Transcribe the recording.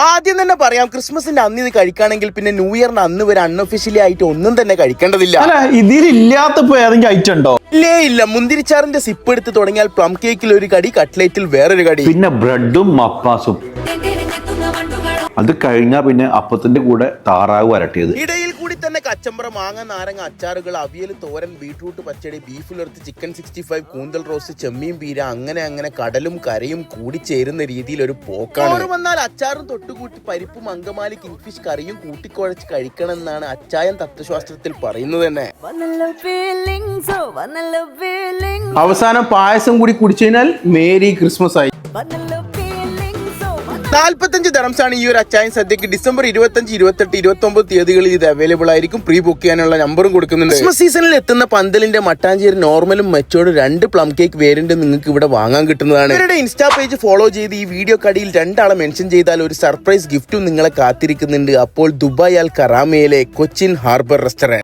ആദ്യം തന്നെ പറയാം, ക്രിസ്മസിന്റെ അന്ന് ഇത് കഴിക്കുകയാണെങ്കിൽ പിന്നെ ന്യൂ ഇയറിന് അന്ന് വരെ അൺഒഫീഷ്യലി ആയിട്ട് ഒന്നും തന്നെ കഴിക്കേണ്ടതില്ല. ഇതിലില്ലാത്തപ്പോ ഏതെങ്കിലും ഐറ്റം ഉണ്ടോ? ഇല്ല. മുന്തിരിച്ചാറിന്റെ സിപ്പ് എടുത്ത് തുടങ്ങിയാൽ പ്ലം കേക്കിൽ ഒരു കടി, കട്ട്ലേറ്റിൽ വേറൊരു കടി, പിന്നെ ബ്രെഡും മപ്പാസും. അത് കഴിഞ്ഞാൽ പിന്നെ അപ്പത്തിന്റെ കൂടെ താറാവ് വരട്ടിയത്. ഇടയിൽ കൂടി തന്നെ കച്ചമ്പറ, മാങ്ങ, നാരങ്ങ, അച്ചാറുകൾ, അവിയൽ, തോരൻ, ബീട്രൂട്ട് പച്ചടി, ബീഫ് ഉലർത്ത്, ചിക്കൻ 65, കൂന്തൽ റോസ്റ്റ്, ചെമ്മീൻ പീര, അങ്ങനെ കടലും കരയും കൂടി ചേരുന്ന രീതിയിൽ ഒരു പോക്കാണ്. വന്നാൽ അച്ചാറും തൊട്ടുകൂട്ടി പരിപ്പും അങ്കമാലി കിങ്ഫിഷ് കറിയും കൂട്ടിക്കുഴച്ച് കഴിക്കണം എന്നാണ് അച്ചായൻ തത്വശാസ്ത്രത്തിൽ പറയുന്നത് തന്നെ. അവസാനം പായസം കൂടി കുടിച്ചു കഴിഞ്ഞാൽ മേരി ക്രിസ്മസ് ആയി. 45 ദിർഹംസാണ് ഈ ഒരു അച്ചായൻ സദ്യക്ക്. ഡിസംബർ 25, 28, 29 തീയതികളിൽ ഇത് അവൈലബിൾ ആയിരിക്കും. പ്രീ ബുക്ക് ചെയ്യാനുള്ള നമ്പറും കൊടുക്കുന്നുണ്ട്. ക്രിസ്മസ് സീസണിൽ എത്തുന്ന പന്തലിന്റെ മട്ടാഞ്ചേരി നോർമലും മെച്ചോടും 2 പ്ലം കേക്ക് വേരിയന്റ് നിങ്ങൾക്ക് ഇവിടെ വാങ്ങാൻ കിട്ടുന്നതാണ്. ഇവരുടെ ഇൻസ്റ്റാ പേജ് ഫോളോ ചെയ്ത് ഈ വീഡിയോ കടിയിൽ 2 ആളെ മെൻഷൻ ചെയ്താൽ ഒരു സർപ്രൈസ് ഗിഫ്റ്റും നിങ്ങളെ കാത്തിരിക്കുന്നുണ്ട്. അപ്പോൾ ദുബായ് അൽ കറാമയിലെ കൊച്ചിൻ ഹാർബർ റെസ്റ്റോറന്റ്.